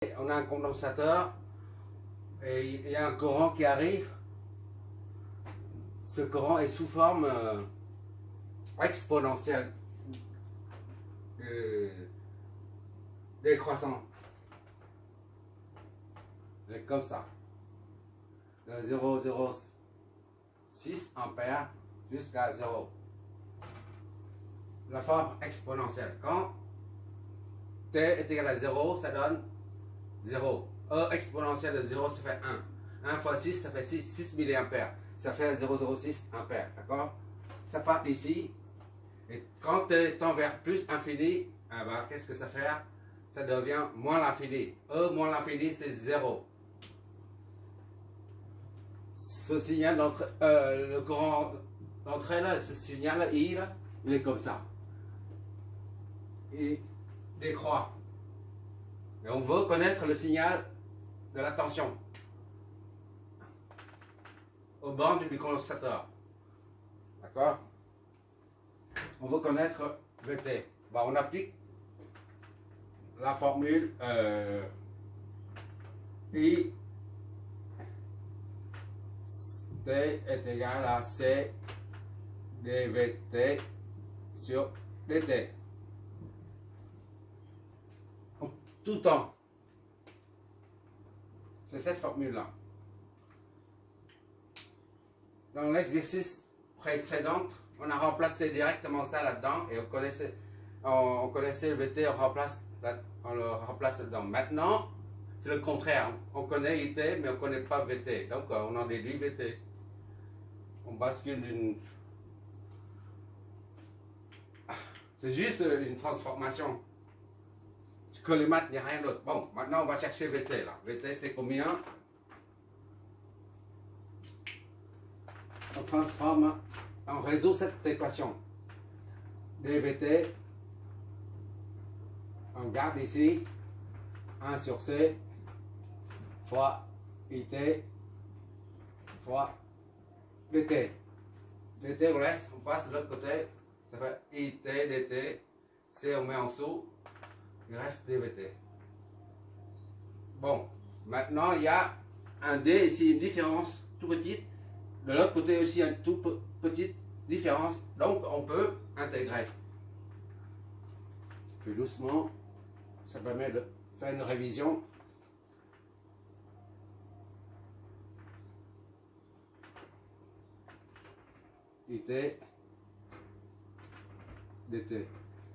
on a un condensateur et il y a un courant qui arrive. Ce courant est sous forme exponentielle décroissant. Comme ça. De 0,06 ampères jusqu'à 0. La forme exponentielle. Quand t est égal à 0, ça donne 0. E exponentielle de 0, ça fait 1. 1 fois 6, ça fait 6 milliampères. Ça fait 0,06 ampères. D'accord? Ça part ici. Et quand t tend vers plus infini, ah ben, qu'est-ce que ça fait? Ça devient moins l'infini. E moins l'infini, c'est 0. Ce signal le courant d'entrée là, ce signal I là, il est comme ça. Il décroît. Et on veut connaître le signal de la tension aux bornes du condensateur. D'accord? On veut connaître VT. Bon, on applique la formule I T est égal à C dVT sur dt. Tout temps. C'est cette formule-là. Dans l'exercice précédent, on a remplacé directement ça là-dedans et on connaissait le VT, on le remplace là-dedans. Maintenant, c'est le contraire. On connaît IT, mais on ne connaît pas VT. Donc, on en déduit VT. On bascule d'une... C'est juste une transformation. Que les maths, il n'y a rien d'autre. Bon, maintenant, on va chercher VT. Là. VT, c'est combien? On transforme, on résout cette équation. dVT, on garde ici 1 sur C fois IT fois dt. dt on laisse, on passe de l'autre côté, ça fait IT dt, C on met en dessous, il reste dVT. Bon, maintenant il y a un D ici, une différence tout petite, de l'autre côté aussi une toute petite différence, donc on peut intégrer. Plus doucement, ça permet de faire une révision. IT dt.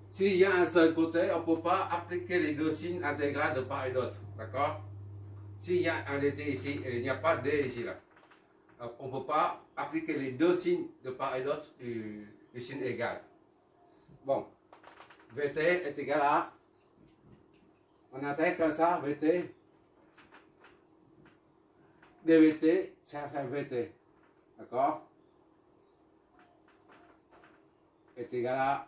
S'il y a un seul côté, on ne peut pas appliquer les deux signes intégrales de part et d'autre. D'accord? S'il y a un dt ici et il n'y a pas de d ici là, on ne peut pas appliquer les deux signes de part et d'autre du signe égal. Bon, VT est égal à, on intègre ça, VT, dVT, ça fait VT. D'accord? Est égal à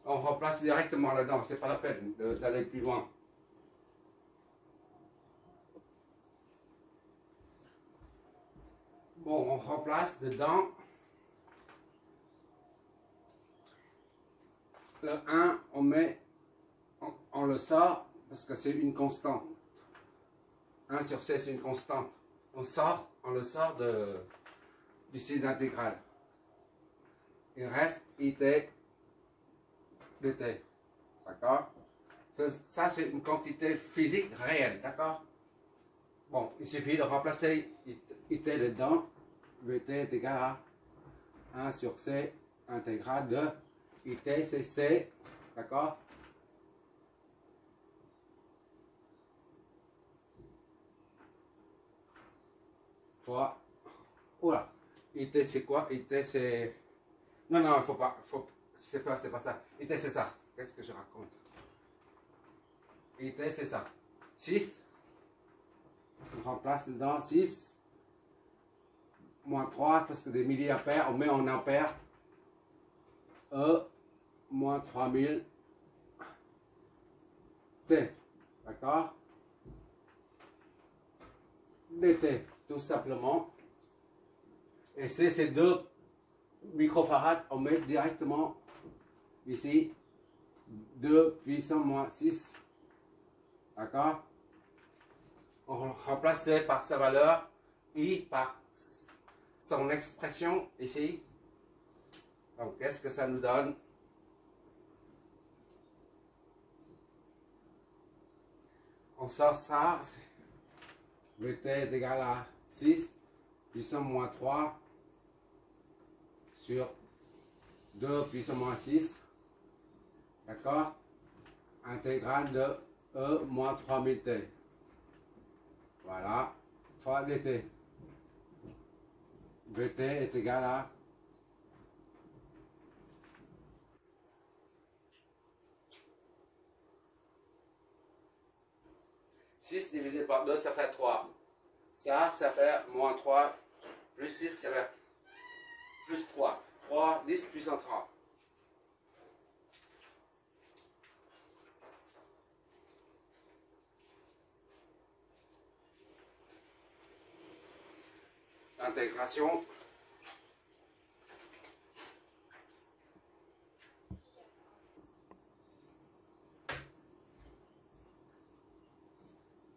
on remplace directement là-dedans, c'est pas la peine d'aller plus loin. Bon, on remplace dedans le 1, on le sort parce que c'est une constante. 1 sur C, c'est une constante. On le sort du signe intégral. Il reste IT dt. D'accord? Ça, c'est une quantité physique réelle. D'accord? Bon, il suffit de remplacer IT dedans. VT est égal à 1 sur C intégrale de IT, c'est C. D'accord? Fois. Oula. IT c'est quoi? IT c'est. Non, non, il faut pas. C'est pas ça. IT c'est ça. Qu'est-ce que je raconte? IT c'est ça. 6. On remplace dedans 6. Moins 3 parce que des milliampères, on met en ampères. E moins 3000 T. D'accord? dt, tout simplement. Et c'est ces 2 microfarads, on met directement ici, 2 puissance moins 6. D'accord? On remplace par sa valeur I par son expression ici. Donc, qu'est-ce que ça nous donne? On sort ça. Vt est égal à 6 puissance moins 3 sur 2 puissance moins 6. D'accord? Intégrale de E moins 3000t. Voilà. Fois dt. Vt est égal à 6 divisé par 2, ça fait 3. Ça fait moins 3 plus 6, ça fait plus 3. 3, 10 puissance 30. Intégration.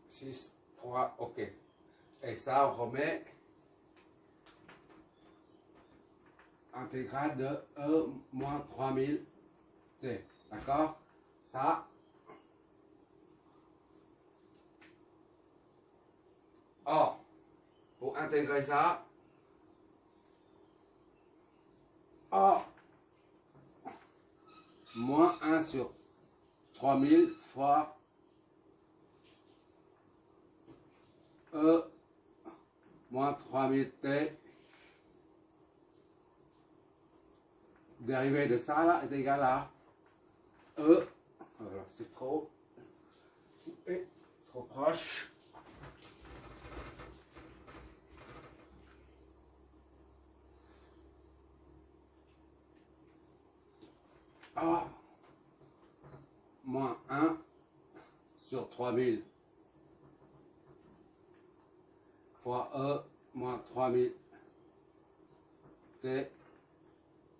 Six, 3, ok. Et ça, on remet intégrale de E moins 3000 T. D'accord? Ça. Or, pour intégrer ça, or, moins 1 sur 3000 fois E moins 3000t dérivé de ça là est égal à E. Alors c'est trop proche. A moins 1 sur 3000 fois E moins 3000 T.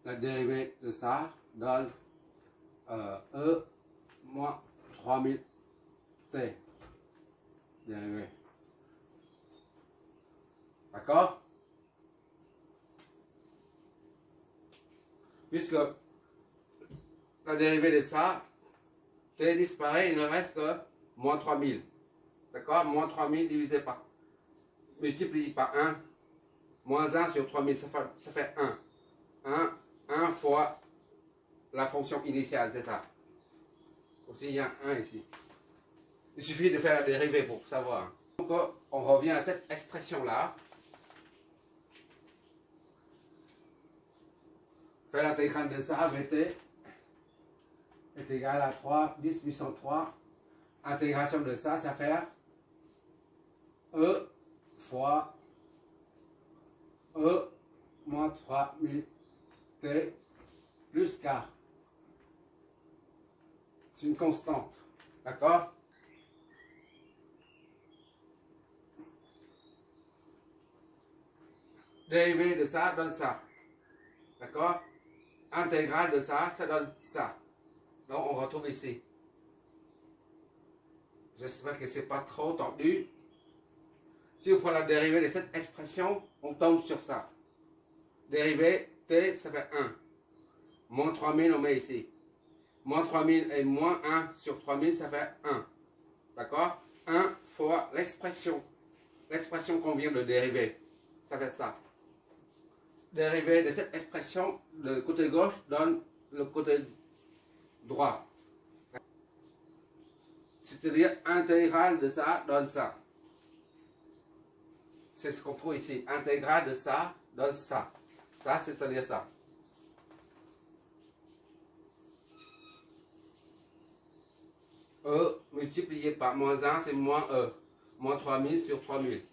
La dérivée de ça donne E moins 3000 T. Dérivée. D'accord? Puisque la dérivée de ça, T disparaît, il ne reste que moins 3000. D'accord? Moins 3000 divisé par, multiplié par 1, moins 1 sur 3000, ça fait 1. 1 fois la fonction initiale, c'est ça. Aussi, il y a 1 ici. Il suffit de faire la dérivée pour savoir. Donc, on revient à cette expression-là. Faire l'intégrale de ça, Vt est égal à 3, 10 puissance 3. Intégration de ça, ça fait E fois E moins 3000 T plus K. C'est une constante. D'accord? Dérivée de ça donne ça. D'accord? Intégrale de ça, ça donne ça. Donc on retrouve ici. J'espère que ce n'est pas trop tendu. Si on prend la dérivée de cette expression, on tombe sur ça. Dérivée, T, ça fait 1. Moins 3000, on met ici. Moins 3000 et moins 1 sur 3000, ça fait 1. D'accord? 1 fois l'expression. L'expression qu'on vient de dériver. Ça fait ça. Dérivée de cette expression, le côté gauche donne le côté droit. C'est-à-dire, intégrale de ça donne ça. C'est ce qu'on trouve ici. Intégrale de ça donne ça. Ça, c'est-à-dire ça. E multiplié par moins 1, c'est moins E. Moins 3000 sur 3000.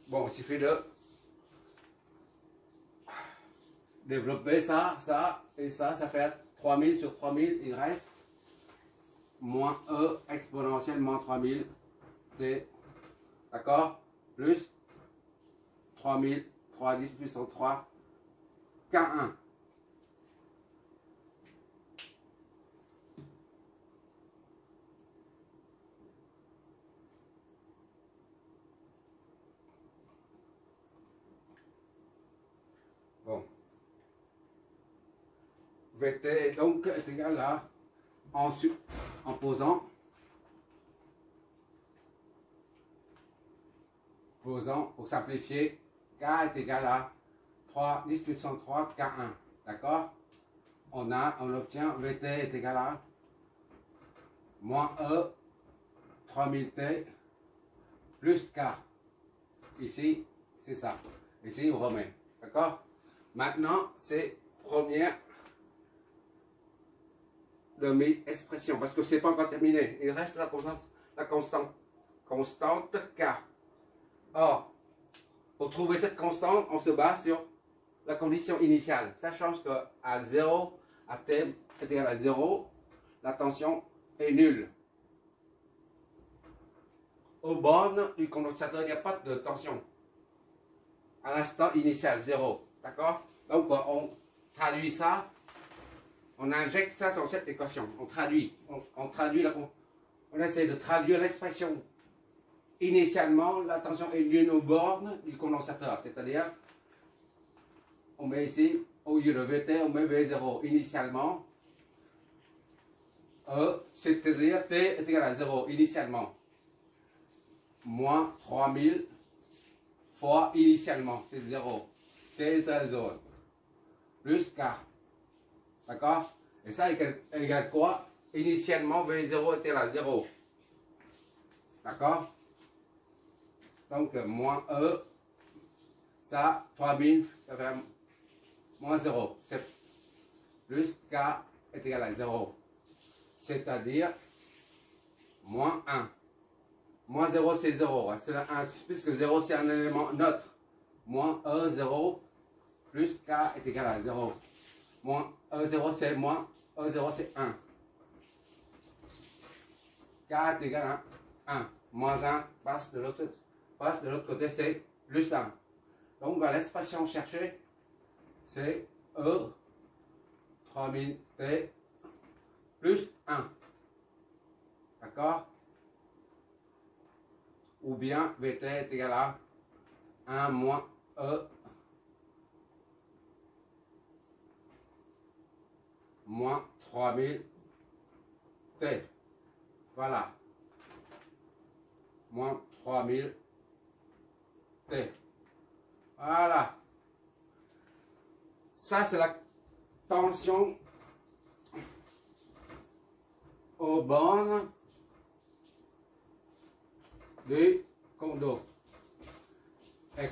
Bon, il suffit de développer ça, ça et ça. Ça fait 3000 sur 3000. Il reste moins E exponentielle moins 3000 T. D'accord? Plus 3000, 3 10 puissance 3, K1. Bon. Vt donc est égal à, en posant pour simplifier, K est égal à 3 10 puissance 3 K1. D'accord? On obtient Vt est égal à moins E 3000T plus K. Ici, c'est ça. Ici, on remet. D'accord? Maintenant, c'est première de mes expressions, parce que c'est pas encore terminé. Il reste la constante K. Or, pour trouver cette constante, on se base sur la condition initiale. Ça change que à 0, à t est égal à 0, la tension est nulle. Aux bornes du condensateur, il n'y a pas de tension. À l'instant initial, 0. D'accord? Donc, on traduit ça, on injecte ça sur cette équation. On traduit. On essaie de traduire l'expression. Initialement, la tension est nulle aux bornes du condensateur. C'est-à-dire, on met ici, au lieu de Vt, on met V0. Initialement, c'est-à-dire T est égal à 0. Initialement. Moins 3000 fois initialement, c'est 0. T est à 0. Plus K. D'accord? Et ça égale quoi? Initialement, V0 était à 0. D'accord? Donc, moins E, ça, 3000, ça fait moins 0. Plus K est égal à 0. C'est-à-dire, moins 1. Moins 0, c'est 0. C'est 1, puisque 0, c'est un élément neutre. Moins E, 0, plus K est égal à 0. Moins E0, c'est moins E0, c'est 1. K est égal à 1. Moins 1 passe de l'autre côté, c'est plus 1. Donc, l'expression cherchée, c'est E 3000T plus 1. D'accord? Ou bien Vt est égal à 1 moins E moins 3000T. Voilà. Moins 3000T. Voilà. Ça, c'est la tension aux bornes du condo. Et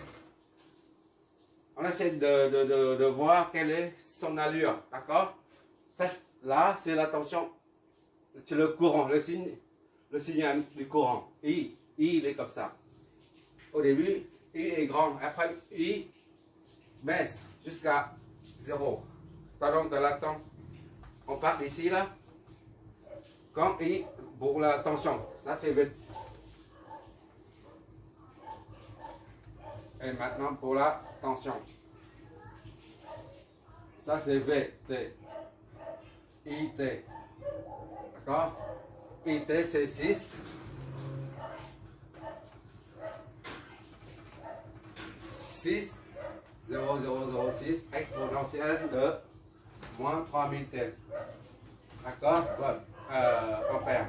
on essaie de voir quelle est son allure. D'accord? Là, c'est la tension, c'est le courant, le signal du courant. I, il est comme ça. Au début, I est grand. Après, I baisse jusqu'à 0. Pardon, de la tension. On part d'ici, là. Quand I, pour la tension, ça c'est V. Et maintenant pour la tension. Ça c'est VT. IT. D'accord? IT c'est 6. 6, 0,006 exponentielle de moins 3000 T. D'accord? Ampères.